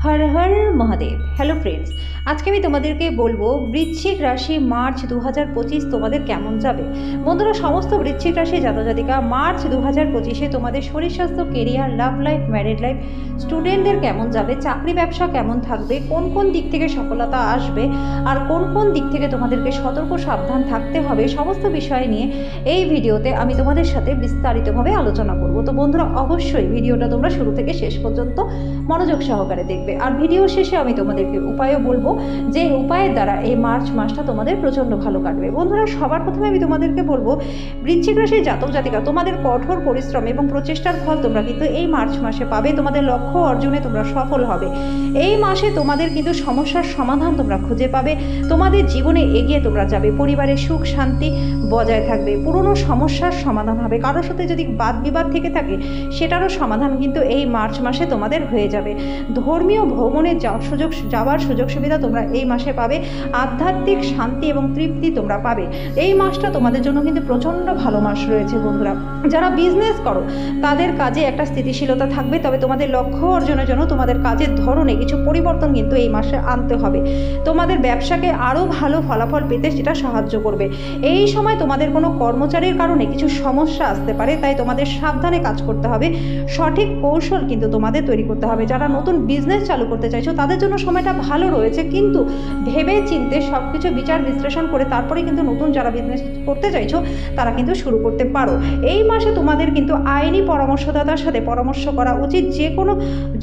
Har Har Mahadev. Hello friends, আজকে আমি তোমাদেরকে বলবো বৃশ্চিক রাশি মার্চ 2025 তোমাদের কেমন যাবে। বন্ধুরা, সমস্ত বৃশ্চিক রাশি জাতজাতিকা মার্চ 2025-এ তোমাদের শরীর স্বাস্থ্য, career, love life, married life, স্টুডেন্টদের কেমন যাবে, চাকরি ব্যবসা কেমন থাকবে, কোন কোন দিক থেকে সফলতা আসবে আর কোন কোন দিক থেকে তোমাদেরকে সতর্ক সাবধান থাকতে হবে, সমস্ত বিষয় নিয়ে এই ভিডিওতে আমি তোমাদের সাথে বিস্তারিতভাবে আলোচনা করব। তো বন্ধুরা, অবশ্যই ভিডিওটা তোমরা শুরু থেকে শেষ পর্যন্ত মনোযোগ সহকারে দেখবে। আর ভিডিও শেষে আমি তোমাদেরকে উপায়ও বলবো, যে উপায়ের দ্বারা এই মার্চ মাসটা তোমাদের প্রচণ্ড ভালো কাটবে। বন্ধুরা, সবার প্রথমে আমি তোমাদেরকে বলবো, বৃশ্চিক রাশির জাতক জাতিকা তোমাদের কঠোর পরিশ্রম এবং প্রচেষ্টার ফল তোমরা কিন্তু এই মার্চ মাসে পাবে। তোমাদের লক্ষ্য অর্জনে তোমরা সফল হবে। এই মাসে তোমাদের কিন্তু সমস্যার সমাধান তোমরা খুঁজে পাবে। তোমাদের জীবনে এগিয়ে তোমরা যাবে। পরিবারের সুখ শান্তি বজায় থাকবে। পুরনো সমস্যার সমাধান হবে। কারোর সাথে যদি বাদ বিবাদ থেকে থাকে সেটারও সমাধান কিন্তু এই মার্চ মাসে তোমাদের হয়ে যাবে। ধর্মীয় ভ্রমণে যাওয়ার সুযোগ সুবিধা তোমরা এই মাসে পাবে। আধ্যাত্মিক শান্তি এবং তৃপ্তি তোমরা পাবে। এই মাসটা তোমাদের জন্য কিন্তু প্রচণ্ড ভালো মাস রয়েছে। বন্ধুরা, যারা বিজনেস করো তাদের কাজে একটা স্থিতিশীলতা থাকবে। তবে তোমাদের লক্ষ্য অর্জনের জন্য তোমাদের কাজের ধরনে কিছু পরিবর্তন কিন্তু এই মাসে আনতে হবে। তোমাদের ব্যবসাকে আরও ভালো ফলাফল পেতে সেটা সাহায্য করবে। এই সময় তোমাদের কোনো কর্মচারীর কারণে কিছু সমস্যা আসতে পারে, তাই তোমাদের সাবধানে কাজ করতে হবে। সঠিক কৌশল কিন্তু তোমাদের তৈরি করতে হবে। যারা নতুন বিজনেস চালু করতে চাইছো তাদের জন্য সময়টা ভালো রয়েছে, কিন্তু ভেবে চিন্তে সব কিছু বিচার বিশ্লেষণ করে তারপরে কিন্তু নতুন যারা বিজনেস করতে চাইছো তারা কিন্তু শুরু করতে পারো। এই মাসে তোমাদের কিন্তু আইনি পরামর্শদাতার সাথে পরামর্শ করা উচিত। যে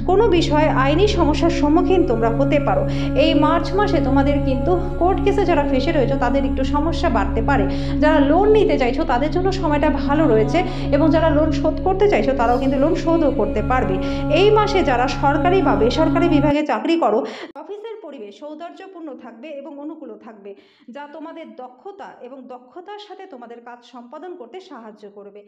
কোনো বিষয়ে আইনি সমস্যার সম্মুখীন তোমরা হতে পারো। এই মার্চ মাসে তোমাদের কিন্তু কোর্ট কেসে যারা ফেসে রয়েছে তাদের একটু সমস্যা বাড়তে পারে। যারা লোন নিতে চাইছো তাদের জন্য সময়টা ভালো রয়েছে, এবং যারা লোন শোধ করতে চাইছো তারাও কিন্তু লোন শোধও করতে পারবে। এই মাসে যারা সরকারি বা বেসরকারি বিভাগে চাকরি করো, অফিসের পরিবেশ সৌন্দর্যপূর্ণ থাকবে এবং অনুকূলও থাকবে, যা তোমাদের দক্ষতার সাথে তোমাদের কাজ সম্পাদন করতে সাহায্য করবে।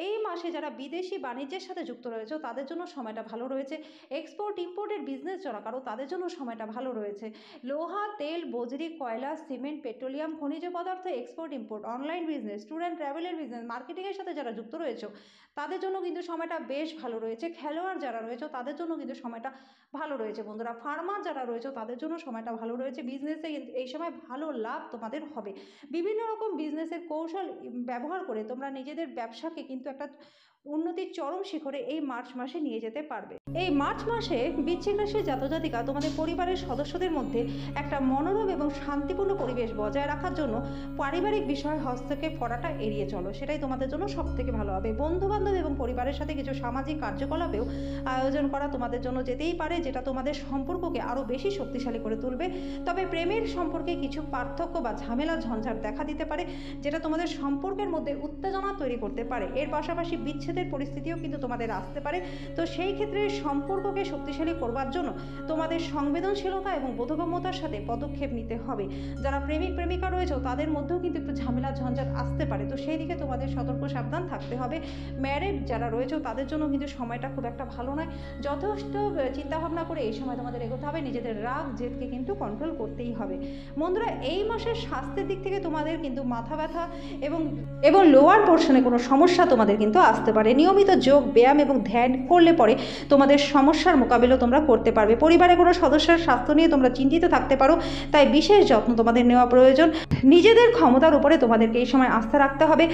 এই মাসে যারা বিদেশি বাণিজ্যের সাথে যুক্ত রয়েছে তাদের জন্য সময়টা ভালো রয়েছে। এক্সপোর্ট ইম্পোর্টের বিজনেস যারা করো তাদের জন্য সময়টা ভালো রয়েছে। লোহা, তেল, বজরি, কয়লা, সিমেন্ট, পেট্রোলিয়াম, খনিজ পদার্থ, export import, online business, student ট্রাভেলের বিজনেস, মার্কেটিংয়ের সাথে যারা যুক্ত রয়েছে তাদের জন্য কিন্তু সময়টা বেশ ভালো রয়েছে। খেলোয়াড় যারা রয়েছে তাদের জন্য কিন্তু সময়টা ভালো রয়েছে। বন্ধুরা, ফার্মার যারা রয়েছে তাদের জন্য সময়টা ভালো রয়েছে। বিজনেসে এই সময় ভালো লাভ তোমাদের হবে। বিভিন্ন রকম বিজনেসের কৌশল ব্যবহার করে তোমরা নিজেদের ব্যবসাকে কিন্তু একটা উন্নতির চরম শিখরে এই মার্চ মাসে নিয়ে যেতে পারবে। এই মার্চ মাসে বৃশ্চিক রাশির জাতজাতিকা তোমাদের পরিবারের সদস্যদের মধ্যে একটা মনোরম এবং শান্তিপূর্ণ পরিবেশ বজায় রাখার জন্য পারিবারিক বিষয়ে হস্তক্ষেপ করাটা এড়িয়ে চলো। সেটাই তোমাদের জন্য সব থেকে ভালো হবে। বন্ধু বান্ধব এবং পরিবারের সাথে কিছু সামাজিক কার্যকলাপেও আয়োজন করা তোমাদের জন্য যেতেই পারে, যেটা তোমাদের সম্পর্ককে আরও বেশি শক্তিশালী করে তুলবে। তবে প্রেমের সম্পর্কে কিছু পার্থক্য বা ঝামেলা ঝঞ্ঝাট দেখা দিতে পারে, যেটা তোমাদের সম্পর্কের মধ্যে উত্তেজনা তৈরি করতে পারে। এর পাশাপাশি বিচ্ছেদের পরিস্থিতিও কিন্তু তোমাদের আসতে পারে। তো সেই ক্ষেত্রে সম্পর্ককে শক্তিশালী করবার জন্য তোমাদের সংবেদনশীলতা এবং বোধগম্যতার সাথে পদক্ষেপ নিতে হবে। যারা প্রেমিক প্রেমিকা রয়েছে তাদের মধ্যেও কিন্তু একটু ঝামেলা ঝঞ্ঝাট আসতে পারে, তো সেই দিকে তোমাদের সতর্ক সাবধান থাকতে হবে। ম্যারিড যারা রয়েছে তাদের জন্য কিন্তু সময়টা খুব একটা ভালো নয়। যথেষ্ট চিন্তাভাবনা করে এই সময় তোমাদের এগোতে হবে। নিজেদের রাগ জেদকে কিন্তু কন্ট্রোল করতেই হবে। বন্ধুরা, এই মাসের স্বাস্থ্যের দিক থেকে তোমাদের কিন্তু মাথা ব্যথা এবং লোয়ার পোর্শনে কোনো সমস্যা তোমাদের কিন্তু আসতে পারে। নিয়মিত যোগ ব্যায়াম এবং ধ্যান করলে পরে তোমাদের সমস্যার মোকাবিলা তোমরা করতে পারবে। পরিবারে কোনো সদস্যের স্বাস্থ্য নিয়ে তোমরা চিন্তিত থাকতে পারো, তাই বিশেষ যত্ন তোমাদের নেওয়া প্রয়োজন। নিজেদের ক্ষমতার উপরে তোমাদেরকে এই সময় আস্থা রাখতে হবে।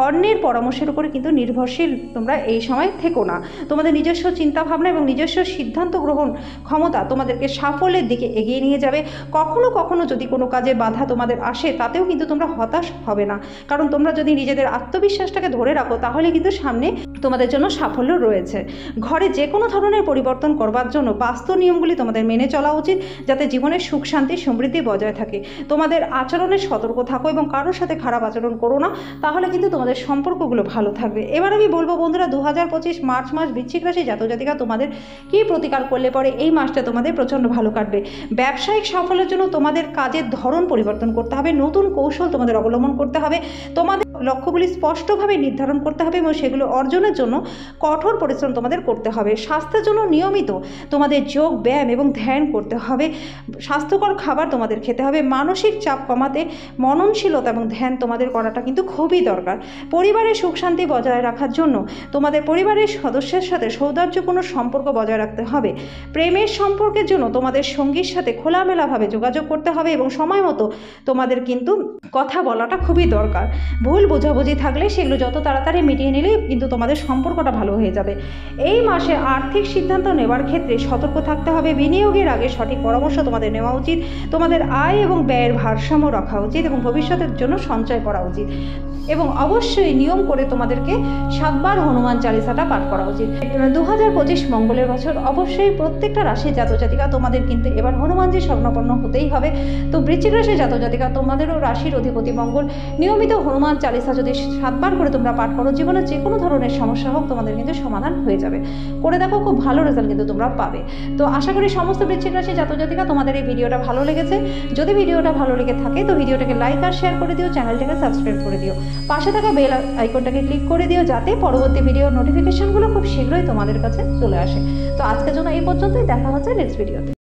অন্যের পরামর্শের উপরে কিন্তু নির্ভরশীল তোমরা এই সময় থেকো না। তোমাদের নিজস্ব চিন্তাভাবনা এবং নিজস্ব সিদ্ধান্ত গ্রহণ ক্ষমতা তোমাদেরকে সাফল্যের দিকে এগিয়ে নিয়ে যাবে। কখনো কখনো যদি কোনো কাজে বাধা তোমাদের আসে তাতেও কিন্তু তোমরা হতাশ হবে না, কারণ তোমরা যদি নিজেদের আত্মবিশ্বাসটাকে ধরে রাখো তাহলে কিন্তু সামনে তোমাদের জন্য সাফল্য রয়েছে। ঘরে যে কোনো ধরনের পরিবর্তন করবার জন্য বাস্তু নিয়মগুলি তোমাদের মেনে চলা উচিত, যাতে জীবনের সুখ শান্তি সমৃদ্ধি বজায় থাকে। তোমাদের আচরণে সতর্ক থাকো এবং কারোর সাথে খারাপ আচরণ করো না, তাহলে কিন্তু তোমাদের সম্পর্কগুলো ভালো থাকবে। এবার আমি বলবো বন্ধুরা, 2025 মার্চ মাস বৃশ্চিক রাশি জাতজাতিকা তোমাদের কী প্রতিকার করলে পরে এই মাসটা তোমাদের প্রচণ্ড ভালো কাটবে। ব্যবসায়িক সাফল্যের জন্য তোমাদের কাজের ধরন পরিবর্তন করতে হবে। নতুন কৌশল তোমাদের অবলম্বন করতে হবে। তোমাদের লক্ষ্যগুলি স্পষ্টভাবে নির্ধারণ করতে হবে এবং সেগুলো অর্জনের জন্য কঠোর পরিশ্রম তোমাদের করতে হবে। স্বাস্থ্যের জন্য নিয়মিত তোমাদের যোগ ব্যায়াম এবং ধ্যান করতে হবে। স্বাস্থ্যকর খাবার তোমাদের খেতে হবে। মানসিক চাপ কমাতে মননশীলতা এবং ধ্যান তোমাদের করাটা কিন্তু খুবই দরকার। পরিবারের সুখ শান্তি বজায় রাখার জন্য তোমাদের পরিবারের সদস্যের সাথে সৌহার্দ্যপূর্ণ সম্পর্ক বজায় রাখতে হবে। প্রেমের সম্পর্কের জন্য তোমাদের সঙ্গীর সাথে খোলামেলাভাবে যোগাযোগ করতে হবে এবং সময় মতো তোমাদের কিন্তু কথা বলাটা খুবই দরকার। ভুল বোঝাবুঝি থাকলে সেগুলো যত তাড়াতাড়ি মিটিয়ে নিলেই কিন্তু তোমাদের সম্পর্কটা ভালো হয়ে যাবে। এই মাসে আর্থিক সিদ্ধান্ত নেওয়ার ক্ষেত্রে সতর্ক থাকতে হবে। বিনিয়োগের আগে সঠিক পরামর্শ তোমাদের নেওয়া উচিত। তোমাদের আয় এবং ব্যয়ের ভারসাম্য রাখা উচিত এবং ভবিষ্যতের জন্য সঞ্চয় করা উচিত। এবং অবশ্যই নিয়ম করে তোমাদেরকে 7 বার হনুমান চালিসাটা পাঠ করা উচিত। 2025 মঙ্গলের বছর অবশ্যই প্রত্যেকটা রাশির জাতজাতিকা তোমাদের কিন্তু এবার হনুমানজির স্বপ্নপন্ন হতেই হবে। তো বৃশ্চিক রাশির জাতজাতিকা তোমাদেরও রাশির অধিপতি মঙ্গল। নিয়মিত হনুমান চালিসা যদি 7 বার করে তোমরা পাঠ করো, জীবনে যে কোনো ধরনের সমস্যা হোক তোমাদের কিন্তু সমাধান হয়ে যাবে। করে দেখো, খুব ভালো রেজাল্ট কিন্তু তোমরা পাবে। তো আশা করি সমস্ত বৃশ্চিক রাশির জাতজাতিকা তোমাদের এই ভিডিওটা ভালো লেগেছে। যদি ভিডিওটা ভালো লেগে থাকে তো ভিডিওটাকে লাইক আর শেয়ার করে দিও, চ্যানেলটাকে সাবস্ক্রাইব করে দিও, পাশে থাকা বেল আইকনটাকে ক্লিক করে দিও যাতে পরবর্তী ভিডিওর নোটিফিকেশনগুলো খুব শীঘ্রই তোমাদের কাছে চলে আসে। তো আজকের জন্য এই পর্যন্তই, দেখা হচ্ছে নেক্সট ভিডিওতে।